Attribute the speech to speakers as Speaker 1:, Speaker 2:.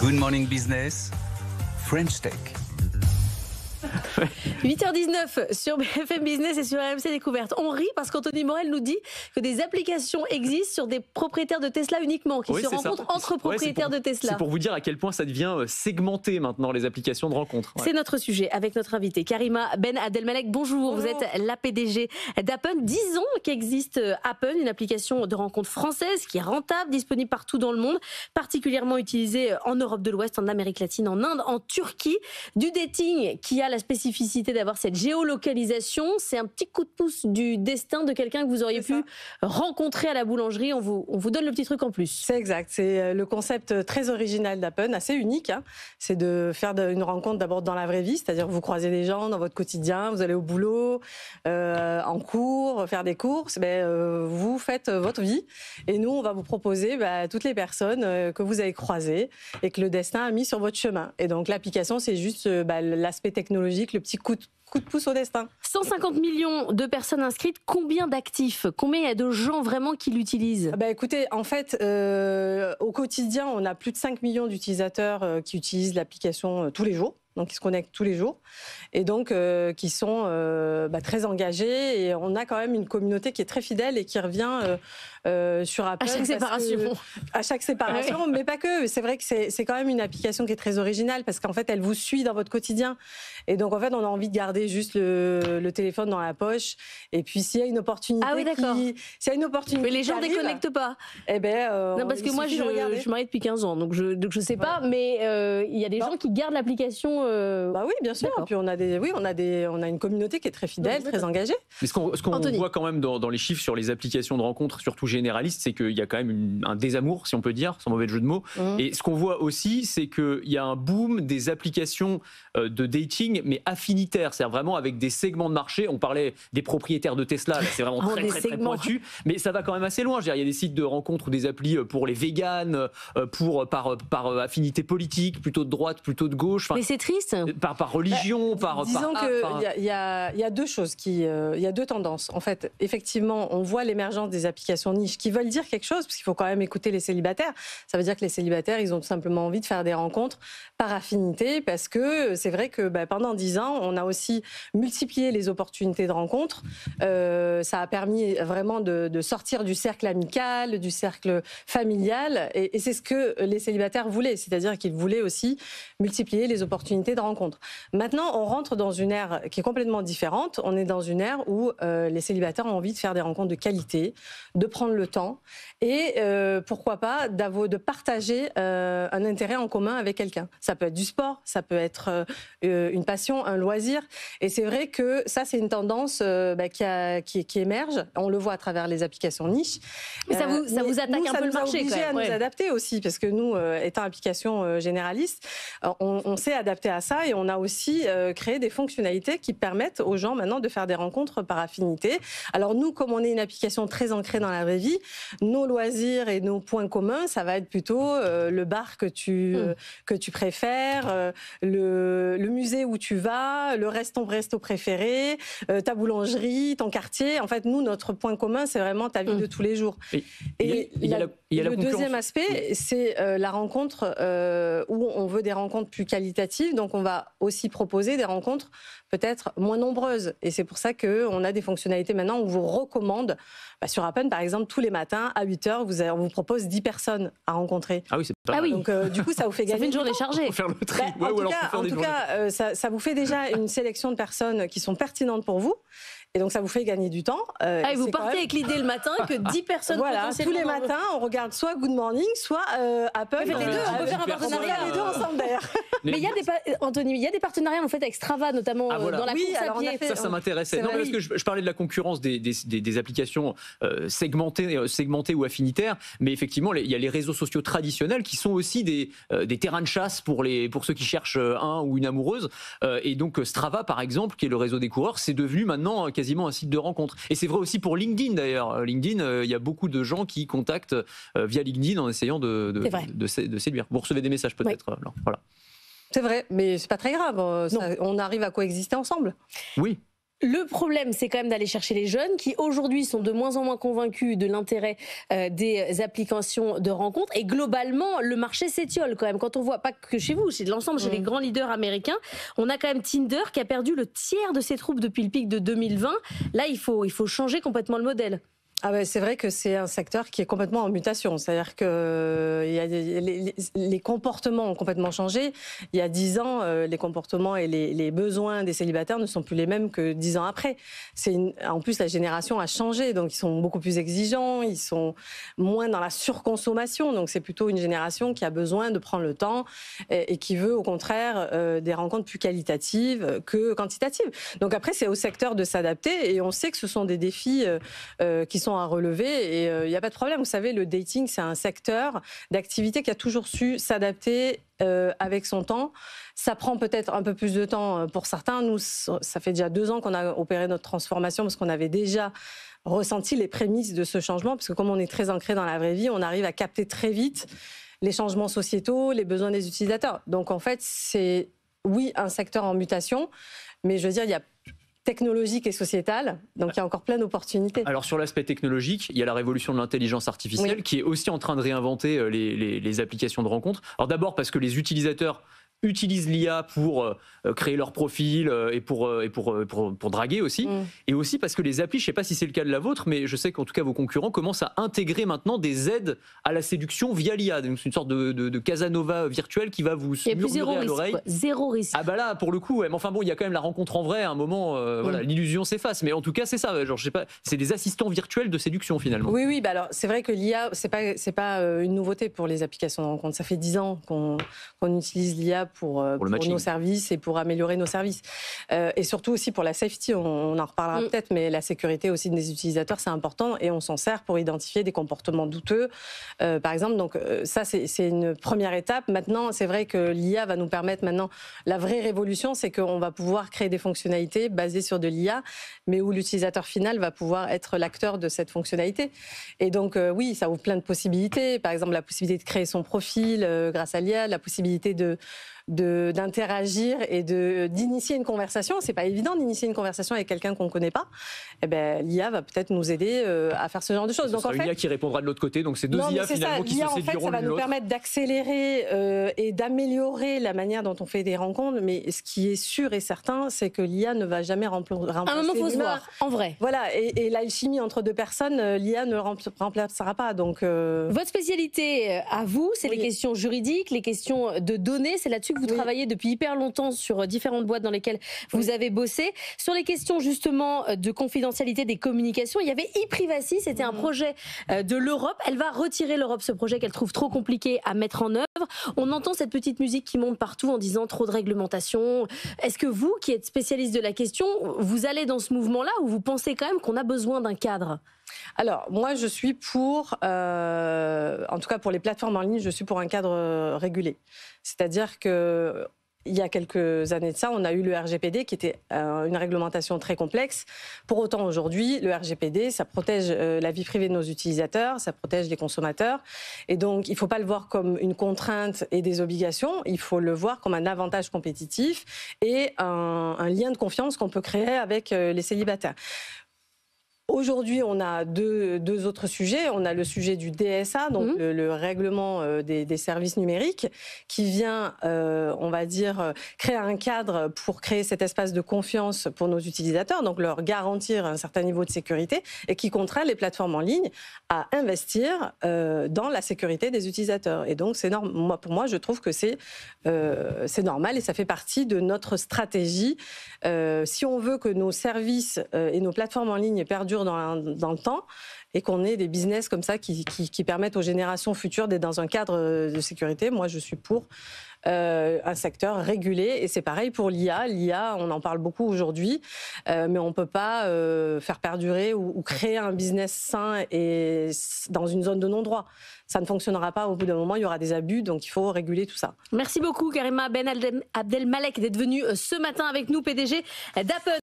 Speaker 1: Good Morning Business, French Tech.
Speaker 2: 8h19 sur BFM Business et sur RMC Découverte. On rit parce qu'Anthony Morel nous dit que des applications existent sur des propriétaires de Tesla uniquement, qui se rencontrent entre propriétaires de Tesla.
Speaker 3: C'est pour vous dire à quel point ça devient segmenté maintenant, les applications de rencontres.
Speaker 2: C'est notre sujet avec notre invité Karima Ben Abdelmalek. Bonjour, vous êtes la PDG d'Appen. 10 ans qu'existe Appen, une application de rencontres française qui est rentable, disponible partout dans le monde, particulièrement utilisée en Europe de l'Ouest, en Amérique latine, en Inde, en Turquie. Du dating qui a la spécificité d'avoir cette géolocalisation. C'est un petit coup de pouce du destin de quelqu'un que vous auriez pu rencontrer à la boulangerie. On vous donne le petit truc en plus.
Speaker 4: C'est exact. C'est le concept très original d'Appen, assez unique. C'est de faire une rencontre d'abord dans la vraie vie, c'est-à-dire que vous croisez des gens dans votre quotidien, vous allez au boulot, en cours, faire des courses, vous faites votre vie. Et nous, on va vous proposer toutes les personnes que vous avez croisées et que le destin a mis sur votre chemin. Et donc l'application, c'est juste l'aspect technologique, le petit coup de pouce au destin.
Speaker 2: 150 millions de personnes inscrites, combien d'actifs? Combien il y a de gens vraiment qui l'utilisent?
Speaker 4: Écoutez, en fait, au quotidien, on a plus de 5 millions d'utilisateurs qui utilisent l'application tous les jours. Donc, ils se connectent tous les jours et donc qui sont très engagés. Et on a quand même une communauté qui est très fidèle et qui revient sur Appen.
Speaker 2: À chaque séparation.
Speaker 4: À chaque séparation, mais pas que. C'est vrai que c'est quand même une application qui est très originale parce qu'en fait, elle vous suit dans votre quotidien. Et donc, en fait, on a envie de garder juste le téléphone dans la poche. Et puis, s'il y a une opportunité, s'il y a une opportunité,
Speaker 2: mais les gens ne déconnectent pas.
Speaker 4: Non,
Speaker 2: parce que moi, je suis mariée depuis 15 ans, donc je sais pas. Mais il y a des gens qui gardent l'application.
Speaker 4: Oui, bien sûr. Et puis on a une communauté qui est très fidèle, très engagée.
Speaker 3: Mais ce qu'on voit quand même dans les chiffres sur les applications de rencontres, surtout généralistes, c'est qu'il y a quand même un désamour, si on peut dire, sans mauvais jeu de mots. Et ce qu'on voit aussi, c'est qu'il y a un boom des applications de dating, mais affinitaires, c'est-à-dire vraiment avec des segments de marché. On parlait des propriétaires de Tesla, là, c'est vraiment très pointu, mais ça va quand même assez loin. Je veux dire, il y a des sites de rencontres ou des applis pour les véganes, par affinité politique, plutôt de droite, plutôt de gauche.
Speaker 2: Mais c'est triste.
Speaker 4: Par religion, disons qu'il y a deux choses, il y a deux tendances. En fait, effectivement, on voit l'émergence des applications niches qui veulent dire quelque chose, parce qu'il faut quand même écouter les célibataires. Ça veut dire que les célibataires, ils ont tout simplement envie de faire des rencontres par affinité, parce que c'est vrai que pendant 10 ans, on a aussi multiplié les opportunités de rencontres. Ça a permis vraiment de sortir du cercle amical, du cercle familial, et c'est ce que les célibataires voulaient, c'est-à-dire qu'ils voulaient aussi multiplier les opportunités de rencontres. Maintenant, on rentre dans une ère qui est complètement différente. On est dans une ère où les célibataires ont envie de faire des rencontres de qualité, de prendre le temps et pourquoi pas de partager un intérêt en commun avec quelqu'un. Ça peut être du sport, ça peut être une passion, un loisir. Et c'est vrai que ça, c'est une tendance qui émerge. On le voit à travers les applications niches.
Speaker 2: Mais ça vous attaque un peu le marché.
Speaker 4: Ça nous a obligés à nous adapter aussi, parce que nous, étant application généraliste, on s'est adapté à ça et on a aussi créé des fonctionnalités qui permettent aux gens maintenant de faire des rencontres par affinité. Alors nous, comme on est une application très ancrée dans la vraie vie, nos loisirs et nos points communs, ça va être plutôt le bar que tu préfères, le musée où tu vas, ton resto préféré, ta boulangerie, ton quartier. En fait, nous, notre point commun, c'est vraiment ta vie de tous les jours. Et le deuxième aspect, c'est la rencontre où on veut des rencontres plus qualitatives. Donc, on va aussi proposer des rencontres peut-être moins nombreuses. Et c'est pour ça qu'on a des fonctionnalités maintenant où on vous recommande, sur Appen par exemple, tous les matins à 8h, on vous propose 10 personnes à rencontrer.
Speaker 3: Ah oui, c'est pas mal.
Speaker 4: Donc du coup, ça vous fait gagner.
Speaker 2: Ça fait une journée chargée.
Speaker 3: Faut faire le tri.
Speaker 4: En tout cas, ça vous fait déjà une sélection de personnes qui sont pertinentes pour vous. Et donc, ça vous fait gagner du temps.
Speaker 2: Et vous partez avec l'idée le matin que 10 personnes...
Speaker 4: Voilà, tous les matins, on regarde soit Good Morning, soit Appen.
Speaker 2: Les deux, on peut faire un partenariat.
Speaker 4: Les deux ensemble, d'ailleurs.
Speaker 2: Mais Anthony, il y a des partenariats en fait avec Strava, notamment dans la course à pied.
Speaker 3: Ça m'intéressait. Non, parce que je parlais de la concurrence des applications segmentées ou affinitaires, mais effectivement, il y a les réseaux sociaux traditionnels qui sont aussi des terrains de chasse pour ceux qui cherchent un ou une amoureuse. Et donc Strava, par exemple, qui est le réseau des coureurs, c'est devenu maintenant quasiment un site de rencontre. Et c'est vrai aussi pour LinkedIn d'ailleurs. LinkedIn, il y a beaucoup de gens qui contactent via LinkedIn en essayant de séduire. Vous recevez des messages peut-être.
Speaker 2: Oui.
Speaker 3: Voilà.
Speaker 4: C'est vrai, mais c'est pas très grave. On arrive à coexister ensemble.
Speaker 3: Oui.
Speaker 2: Le problème, c'est quand même d'aller chercher les jeunes qui aujourd'hui sont de moins en moins convaincus de l'intérêt des applications de rencontres. Et globalement, le marché s'étiole quand même. Quand on voit, pas que chez vous, c'est de l'ensemble, chez les grands leaders américains, on a quand même Tinder qui a perdu le tiers de ses troupes depuis le pic de 2020. Là, il faut changer complètement le modèle.
Speaker 4: Ah ouais, c'est vrai que c'est un secteur qui est complètement en mutation. C'est-à-dire que les comportements ont complètement changé. Il y a 10 ans, les comportements et les besoins des célibataires ne sont plus les mêmes que 10 ans après. En plus, la génération a changé, donc ils sont beaucoup plus exigeants, ils sont moins dans la surconsommation. Donc c'est plutôt une génération qui a besoin de prendre le temps et qui veut au contraire des rencontres plus qualitatives que quantitatives. Donc après, c'est au secteur de s'adapter et on sait que ce sont des défis qui sont à relever et il n'y a pas de problème. Vous savez, le dating, c'est un secteur d'activité qui a toujours su s'adapter avec son temps. Ça prend peut-être un peu plus de temps pour certains. Nous, ça fait déjà 2 ans qu'on a opéré notre transformation parce qu'on avait déjà ressenti les prémices de ce changement, parce que comme on est très ancré dans la vraie vie, on arrive à capter très vite les changements sociétaux, les besoins des utilisateurs. Donc en fait, c'est, oui, un secteur en mutation, mais je veux dire, il y a technologique et sociétale, donc il y a encore plein d'opportunités.
Speaker 3: Alors sur l'aspect technologique, il y a la révolution de l'intelligence artificielle qui est aussi en train de réinventer les applications de rencontres. Alors d'abord parce que les utilisateurs utilisent l'IA pour créer leur profil et pour draguer aussi. Et aussi parce que les applis, je ne sais pas si c'est le cas de la vôtre, mais je sais qu'en tout cas vos concurrents commencent à intégrer maintenant des aides à la séduction via l'IA. Donc c'est une sorte de Casanova virtuel qui va vous murmurer à l'oreille.
Speaker 2: Zéro risque.
Speaker 3: Ah bah là, pour le coup, ouais. Mais enfin bon, il y a quand même la rencontre en vrai. À un moment, voilà, l'illusion s'efface. Mais en tout cas, c'est ça. Genre, je sais pas, c'est des assistants virtuels de séduction finalement.
Speaker 4: Oui. Bah alors c'est vrai que l'IA, c'est pas une nouveauté pour les applications de rencontre. Ça fait 10 ans qu'on utilise l'IA pour nos services et pour améliorer nos services. Et surtout aussi pour la safety, on en reparlera peut-être, mais la sécurité aussi des utilisateurs, c'est important et on s'en sert pour identifier des comportements douteux, par exemple. Donc ça, c'est une première étape. Maintenant, c'est vrai que l'IA va nous permettre maintenant, la vraie révolution, c'est qu'on va pouvoir créer des fonctionnalités basées sur de l'IA, mais où l'utilisateur final va pouvoir être l'acteur de cette fonctionnalité. Et donc, oui, ça ouvre plein de possibilités. Par exemple, la possibilité de créer son profil grâce à l'IA, la possibilité d'interagir et d'initier une conversation. C'est pas évident d'initier une conversation avec quelqu'un qu'on connaît pas. Eh ben, l'IA va peut-être nous aider à faire ce genre de choses.
Speaker 3: Donc, en fait, une IA qui répondra de l'autre côté. Donc, c'est deux IA finalement qui se séduiront l'une l'autre.
Speaker 4: Ça va nous permettre d'accélérer et d'améliorer la manière dont on fait des rencontres. Mais ce qui est sûr et certain, c'est que l'IA ne va jamais remplacer.
Speaker 2: À un moment, il faut se voir, en vrai.
Speaker 4: Voilà. Et l'alchimie entre deux personnes, l'IA ne le remplacera pas. Donc,
Speaker 2: votre spécialité à vous, c'est les questions juridiques, les questions de données. C'est là-dessus que vous travaillez depuis hyper longtemps sur différentes boîtes dans lesquelles vous avez bossé. Sur les questions justement de confidentialité des communications, il y avait e-privacy, c'était un projet de l'Europe. Elle va retirer l'Europe ce projet qu'elle trouve trop compliqué à mettre en œuvre. On entend cette petite musique qui monte partout en disant trop de réglementation. Est-ce que vous, qui êtes spécialiste de la question, vous allez dans ce mouvement-là ou vous pensez quand même qu'on a besoin d'un cadre ?
Speaker 4: Alors, moi, je suis pour, en tout cas pour les plateformes en ligne, je suis pour un cadre régulé. C'est-à-dire que il y a quelques années de ça, on a eu le RGPD qui était une réglementation très complexe. Pour autant, aujourd'hui, le RGPD, ça protège la vie privée de nos utilisateurs, ça protège les consommateurs. Et donc, il ne faut pas le voir comme une contrainte et des obligations, il faut le voir comme un avantage compétitif et un lien de confiance qu'on peut créer avec les célibataires. Aujourd'hui, on a deux autres sujets. On a le sujet du DSA, donc le règlement des services numériques, qui vient, on va dire, créer un cadre pour créer cet espace de confiance pour nos utilisateurs, donc leur garantir un certain niveau de sécurité, et qui contraint les plateformes en ligne à investir dans la sécurité des utilisateurs. Et donc, c'est pour moi, je trouve que c'est normal et ça fait partie de notre stratégie. Si on veut que nos services et nos plateformes en ligne perdurent dans le temps et qu'on ait des business comme ça qui permettent aux générations futures d'être dans un cadre de sécurité, moi je suis pour un secteur régulé. Et c'est pareil pour l'IA. L'IA, on en parle beaucoup aujourd'hui, mais on ne peut pas faire perdurer ou créer un business sain et dans une zone de non-droit. Ça ne fonctionnera pas. Au bout d'un moment, il y aura des abus, donc il faut réguler tout ça.
Speaker 2: Merci beaucoup, Karima Ben Abdelmalek, d'être venue ce matin avec nous, PDG d'Appen.